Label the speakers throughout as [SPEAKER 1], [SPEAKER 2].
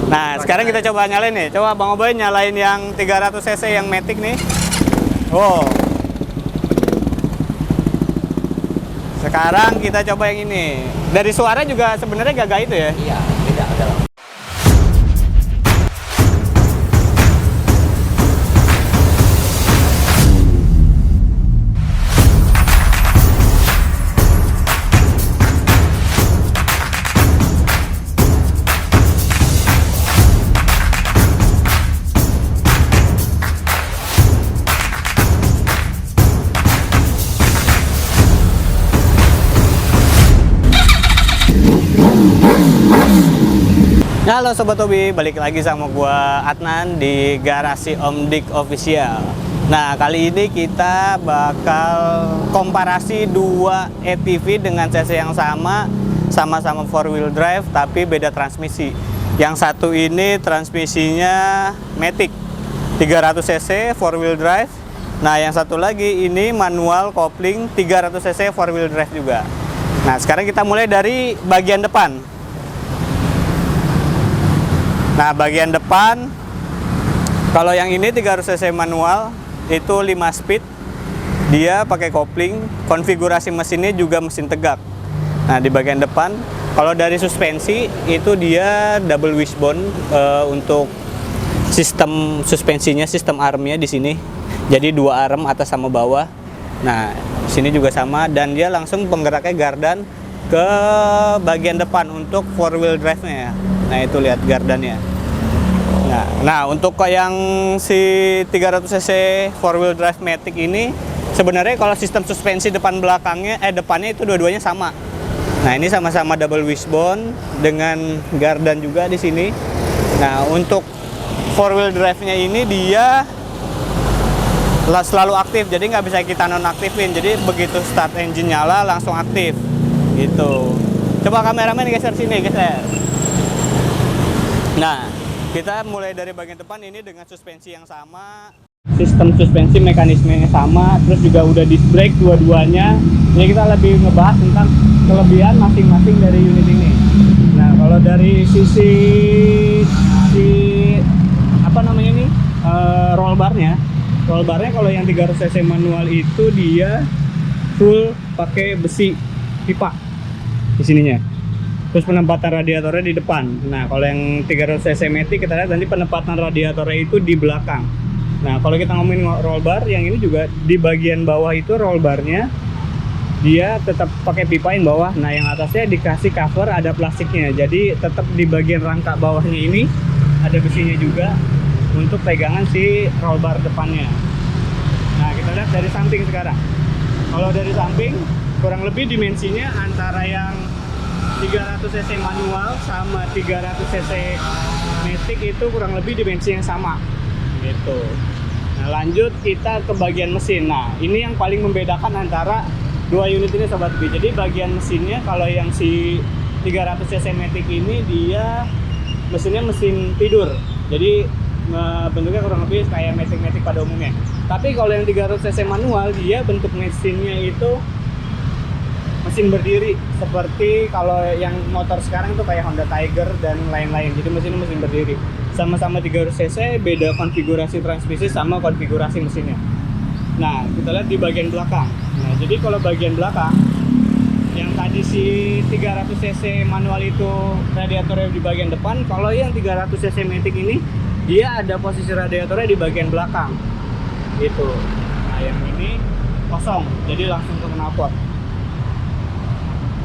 [SPEAKER 1] Nah, sekarang kita coba nyalain nih. Coba Bang Oboy nyalain yang 300 cc yang Matic nih. Wow. Sekarang kita coba yang ini. Dari suara juga sebenarnya gagah itu ya?
[SPEAKER 2] Iya, beda ada lah.
[SPEAKER 1] Halo Sobat Hobi, balik lagi sama gua Adnan di Garasi Om Dik Official. Nah, kali ini kita bakal komparasi dua ATV dengan cc yang sama-sama 4-wheel drive tapi beda transmisi. Yang satu ini transmisinya Matic 300 cc 4-wheel drive. Nah, yang satu lagi ini manual kopling 300 cc 4-wheel drive juga. Nah, sekarang kita mulai dari bagian depan. Nah, bagian depan, kalau yang ini 300 cc manual, itu 5 speed. Dia pakai kopling, konfigurasi mesinnya juga mesin tegak. Nah, di bagian depan, kalau dari suspensi, itu dia double wishbone untuk sistem suspensinya, sistem armnya di sini. Jadi 2 arm atas sama bawah. Nah, sini juga sama, dan dia langsung penggeraknya gardan ke bagian depan untuk 4-wheel drive-nya ya. Nah, itu lihat gardannya. Nah, untuk yang si 300 cc 4-wheel drive Matic ini sebenarnya kalau sistem suspensi depannya itu dua-duanya sama. Nah, ini sama-sama double wishbone dengan gardan juga di sini. Nah, untuk 4-wheel drive-nya ini dia selalu aktif, jadi nggak bisa kita nonaktifin. Jadi begitu start engine nyala langsung aktif gitu. Coba kameramen geser sini, geser. Nah, kita mulai dari bagian depan ini dengan suspensi yang sama, sistem suspensi mekanismenya sama, terus juga udah disc brake dua-duanya. Ini kita lebih ngebahas tentang kelebihan masing-masing dari unit ini. Nah, kalau dari sisi roll barnya kalau yang 300 cc manual itu dia full pakai besi pipa di sininya. Terus penempatan radiatornya di depan. Nah, kalau yang 300 cc Matic kita lihat nanti penempatan radiatornya itu di belakang. Nah, kalau kita ngomongin roll bar, yang ini juga di bagian bawah itu roll barnya dia tetap pakai pipain bawah. Nah, yang atasnya dikasih cover ada plastiknya. Jadi tetap di bagian rangka bawahnya ini ada besinya juga untuk pegangan si roll bar depannya. Nah, kita lihat dari samping sekarang. Kalau dari samping kurang lebih dimensinya antara yang 300 cc manual sama 300 cc Matic itu kurang lebih dimensi yang sama gitu. Nah, lanjut kita ke bagian mesin. Nah, ini yang paling membedakan antara dua unit ini Sobat B. Jadi bagian mesinnya kalau yang si 300 cc Matic ini dia mesinnya mesin tidur. Jadi bentuknya kurang lebih kayak Matic pada umumnya. Tapi kalau yang 300 cc manual dia bentuk mesinnya itu mesin berdiri, seperti kalau yang motor sekarang itu kayak Honda Tiger dan lain-lain. Jadi mesinnya mesin berdiri. Sama-sama 300 cc, beda konfigurasi transmisi sama konfigurasi mesinnya. Nah, kita lihat di bagian belakang. Nah, jadi kalau bagian belakang yang tadi si 300 cc manual itu radiatornya di bagian depan, kalau yang 300 cc Matic ini dia ada posisi radiatornya di bagian belakang. Gitu. Nah, yang ini kosong, jadi langsung ke knalpot.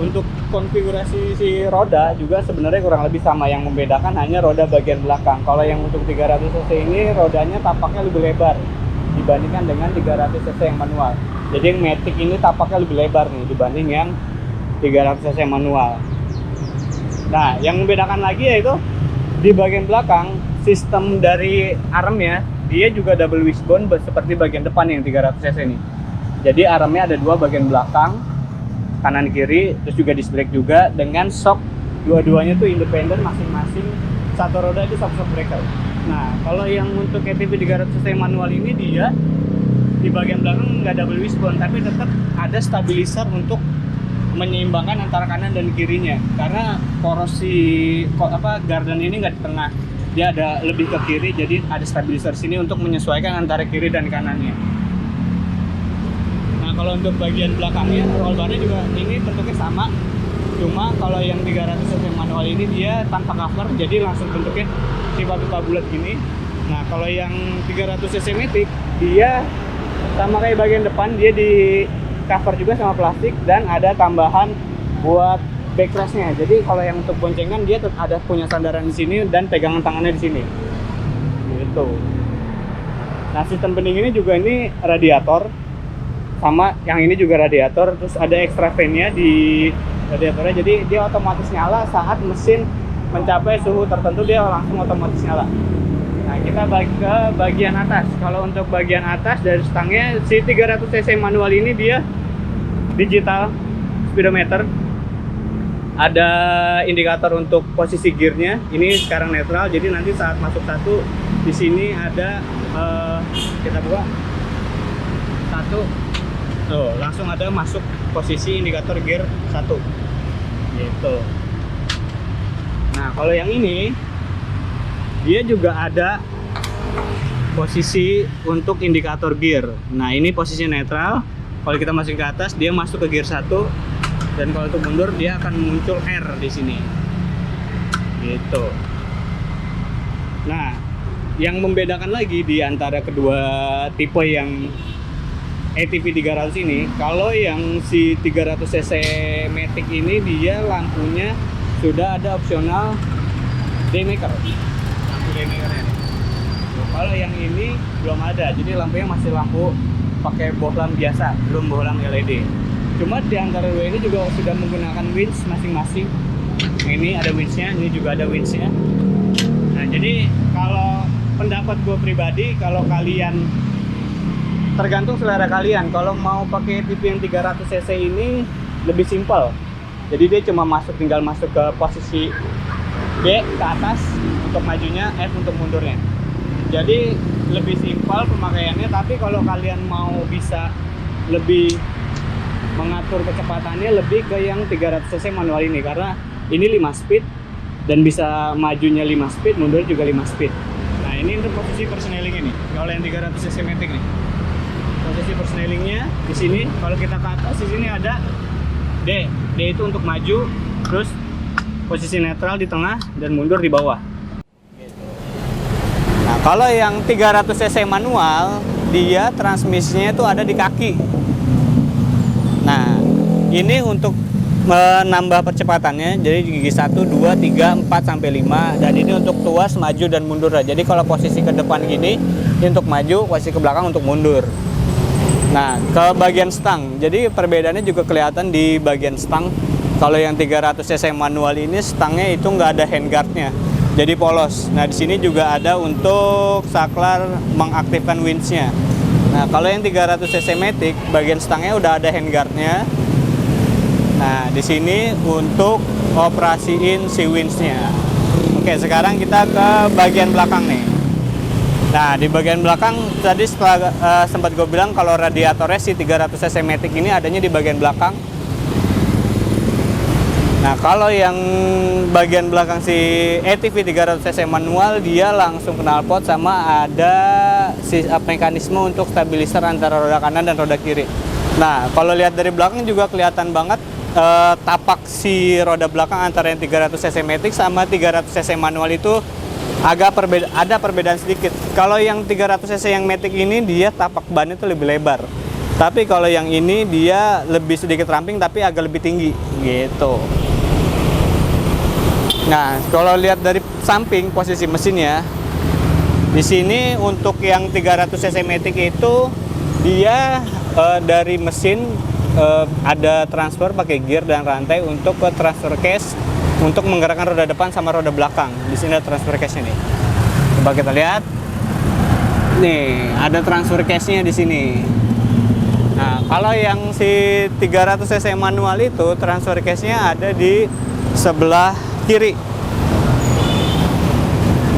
[SPEAKER 1] Untuk konfigurasi si roda juga sebenarnya kurang lebih sama, yang membedakan hanya roda bagian belakang. Kalau yang untuk 300 cc ini rodanya tapaknya lebih lebar dibandingkan dengan 300 cc yang manual. Jadi yang Matic ini tapaknya lebih lebar nih dibanding yang 300 cc manual. Nah, yang membedakan lagi yaitu di bagian belakang sistem dari armnya dia juga double wishbone seperti bagian depan yang 300 cc ini. Jadi armnya ada dua bagian belakang, kanan kiri, terus juga disc brake juga dengan shock. Dua-duanya tuh independen masing-masing, satu roda itu shock breaker. Nah, kalau yang untuk ATV 300 cc manual ini dia di bagian belakang nggak double wishbone, tapi tetap ada stabilizer untuk menyeimbangkan antara kanan dan kirinya, karena porosi gardan ini nggak di tengah, dia ada lebih ke kiri, jadi ada stabilizer sini untuk menyesuaikan antara kiri dan kanannya. Nah kalau untuk bagian belakangnya roll barnya juga ini bentuknya sama, cuma kalau yang 300 cc manual ini dia tanpa cover, jadi langsung bentuknya pipa-pipa bulat gini. Nah kalau yang 300 cc Matic dia sama kayak bagian depan, dia di cover juga sama plastik dan ada tambahan buat backrestnya. Jadi kalau yang untuk boncengan dia ada punya sandaran di sini dan pegangan tangannya di sini. Gitu. Nah sistem pendinginnya juga ini radiator, sama yang ini juga radiator. Terus ada extra fan-nya di radiatornya. Jadi dia otomatis nyala saat mesin mencapai suhu tertentu, dia langsung otomatis nyala. Nah kita balik ke bagian atas. Kalau untuk bagian atas dari stangnya, si 300 cc manual ini dia digital speedometer. Ada indikator untuk posisi gearnya. Ini sekarang netral, jadi nanti saat masuk satu di sini ada kita buka satu, tuh langsung ada masuk posisi indikator gear 1 gitu. Nah kalau yang ini dia juga ada posisi untuk indikator gear. Nah ini posisinya netral. Kalau kita masukin ke atas dia masuk ke gear 1, dan kalau untuk mundur dia akan muncul R di sini gitu. Nah yang membedakan lagi di antara kedua tipe yang ATV 300 ini, kalau yang si 300 cc Matic ini dia lampunya sudah ada opsional daymaker, lampu daymakernya. Kalau yang ini belum ada, jadi lampunya masih lampu pakai bohlam biasa, belum bohlam LED. Cuma di antara dua ini juga sudah menggunakan winch masing-masing. Ini ada winchnya, ini juga ada winchnya. Nah jadi kalau pendapat gue pribadi, kalau kalian tergantung selera kalian, kalau mau pakai tipe yang 300 cc ini lebih simpel. Jadi dia cuma tinggal masuk ke posisi B ke atas untuk majunya, F untuk mundurnya. Jadi lebih simpel pemakaiannya. Tapi kalau kalian mau bisa lebih mengatur kecepatannya, lebih ke yang 300 cc manual ini, karena ini 5 speed dan bisa majunya 5 speed, mundur juga 5 speed. Nah ini untuk posisi persneling ini. Kalau yang 300 cc Matic nih, posisi persnelingnya di sini. Kalau kita ke atas di sini ada D. D itu untuk maju, terus posisi netral di tengah dan mundur di bawah. Nah kalau yang 300 cc manual, dia transmisinya itu ada di kaki. Nah ini untuk menambah percepatannya, jadi gigi 1, 2, 3, 4, sampai 5. Dan ini untuk tuas, maju, dan mundur. Jadi kalau posisi ke depan gini, ini untuk maju, posisi ke belakang untuk mundur. Nah ke bagian stang, jadi perbedaannya juga kelihatan di bagian stang. Kalau yang 300 cc manual ini stangnya itu nggak ada handguardnya, jadi polos. Nah di sini juga ada untuk saklar mengaktifkan winchnya. Nah kalau yang 300 cc Matic, bagian stangnya udah ada handguardnya. Nah di sini untuk operasiin si winchnya. Oke sekarang kita ke bagian belakang nih. Nah di bagian belakang tadi setelah sempat gue bilang kalau radiatornya si 300 cc Matic ini adanya di bagian belakang. Nah kalau yang bagian belakang si ATV 300 cc manual, dia langsung knalpot sama ada si mekanisme untuk stabilizer antara roda kanan dan roda kiri. Nah kalau lihat dari belakang juga kelihatan banget tapak si roda belakang antara yang 300 cc Matic sama 300 cc manual itu agak ada perbedaan sedikit. Kalau yang 300 cc yang Matic ini dia tapak ban itu lebih lebar. Tapi kalau yang ini dia lebih sedikit ramping tapi agak lebih tinggi gitu. Nah, kalau lihat dari samping posisi mesinnya, di sini untuk yang 300 cc Matic itu dia dari mesin ada transfer pakai gear dan rantai untuk ke transfer case untuk menggerakkan roda depan sama roda belakang. Di sini ada transfer case-nya nih. Coba kita lihat. Nih, ada transfer case-nya di sini. Nah, kalau yang si 300 cc manual itu transfer case-nya ada di sebelah kiri.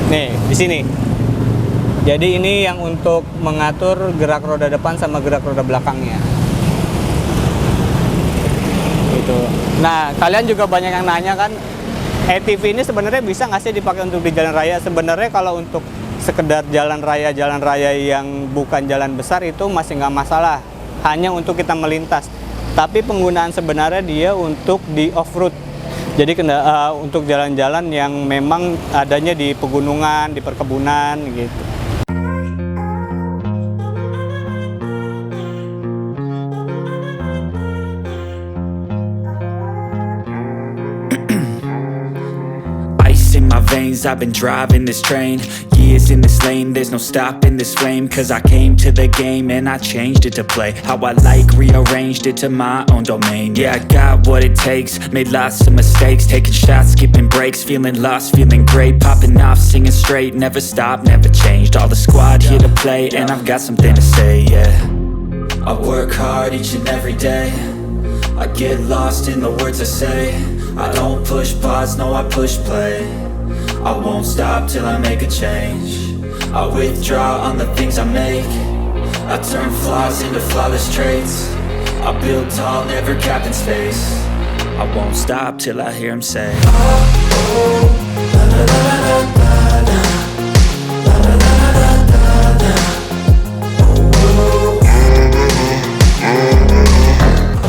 [SPEAKER 1] Nih, di sini. Jadi ini yang untuk mengatur gerak roda depan sama gerak roda belakangnya. Gitu. Nah, kalian juga banyak yang nanya kan, ATV ini sebenarnya bisa nggak sih dipakai untuk di jalan raya? Sebenarnya kalau untuk sekedar jalan raya yang bukan jalan besar itu masih nggak masalah, hanya untuk kita melintas. Tapi penggunaan sebenarnya dia untuk di off-road. Jadi untuk jalan-jalan yang memang adanya di pegunungan, di perkebunan gitu.
[SPEAKER 2] In my veins, I've been driving this train. Years in this lane, there's no stopping this flame. Cause I came to the game and I changed it to play how I like, rearranged it to my own domain. Yeah, I got what it takes, made lots of mistakes, taking shots, skipping breaks, feeling lost, feeling great, popping off, singing straight, never stopped, never changed. All the squad here to play and I've got something to say, yeah. I work hard each and every day, I get lost in the words I say. I don't push pause, no I push play. I won't stop till I make a change. I withdraw on the things I make. I turn flaws into flawless traits. I build tall, never capped in space. I won't stop till I hear him say, oh, oh, la la la la la la, la la la la la la, oh, oh.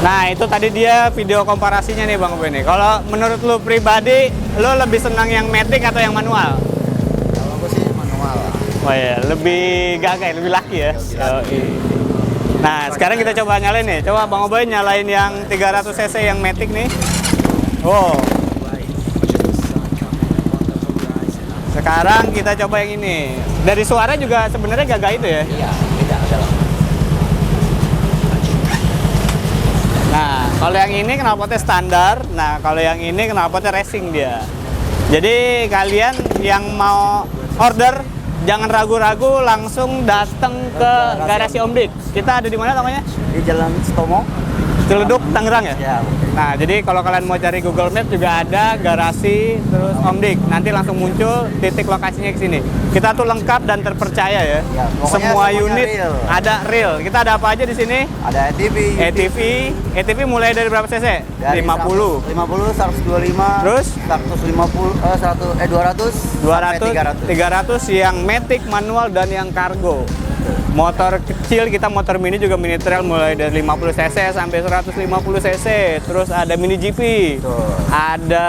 [SPEAKER 1] Nah itu tadi dia video komparasinya nih Bang Benny. Kalau menurut lu pribadi, lu lebih senang yang matic atau yang manual?
[SPEAKER 3] Kalau aku sih manual.
[SPEAKER 1] Oh iya, lebih gagah, lebih laki ya. Nah sekarang kita coba nyalain nih. Coba Bang Oboy nyalain yang 300 cc yang matic nih. Wow. Sekarang kita coba yang ini. Dari suara juga sebenarnya gagah itu ya?
[SPEAKER 3] Iya, beda adalah.
[SPEAKER 1] Nah, kalau yang ini knalpotnya standar. Nah, kalau yang ini knalpotnya racing dia. Jadi kalian yang mau order jangan ragu-ragu, langsung datang ke garasi Om Dik. Kita ada di mana namanya?
[SPEAKER 3] Di Jalan Stomo,
[SPEAKER 1] Ciledug, Tangerang ya?
[SPEAKER 3] ya.
[SPEAKER 1] Nah, jadi kalau kalian mau cari Google Map juga ada garasi terus Om Dik. Nanti langsung muncul titik lokasinya ke sini. Kita tuh lengkap dan terpercaya ya.
[SPEAKER 3] Ya, pokoknya
[SPEAKER 1] Semua
[SPEAKER 3] semuanya
[SPEAKER 1] unit
[SPEAKER 3] real.
[SPEAKER 1] ada real. Kita ada apa aja di sini?
[SPEAKER 3] Ada ATV.
[SPEAKER 1] ATV mulai dari berapa cc?
[SPEAKER 3] Dari
[SPEAKER 1] 50.
[SPEAKER 3] 50, 125,
[SPEAKER 1] Terus?
[SPEAKER 3] 200,
[SPEAKER 1] 200, 300 yang matic, manual dan yang kargo. Motor kecil kita motor mini juga mini trail mulai dari 50 cc sampai 150 cc. Terus ada mini GP.
[SPEAKER 3] Betul.
[SPEAKER 1] Ada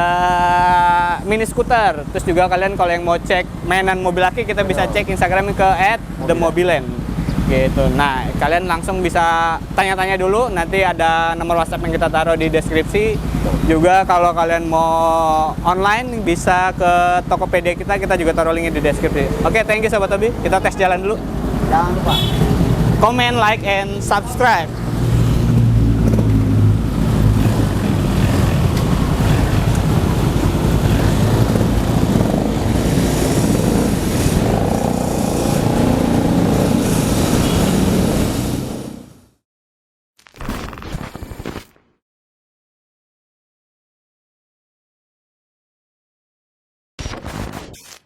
[SPEAKER 1] mini scooter. Terus juga kalian kalau yang mau cek mainan mobil laki kita bisa cek Instagramnya ke @themobilen gitu. Nah, kalian langsung bisa tanya-tanya dulu. Nanti ada nomor WhatsApp yang kita taruh di deskripsi. Juga kalau kalian mau online bisa ke Tokopedia kita juga taruh linknya di deskripsi. Oke, thank you Sobat Hobi. Kita tes jalan dulu.
[SPEAKER 3] Jangan lupa
[SPEAKER 1] Comment, like, and subscribe.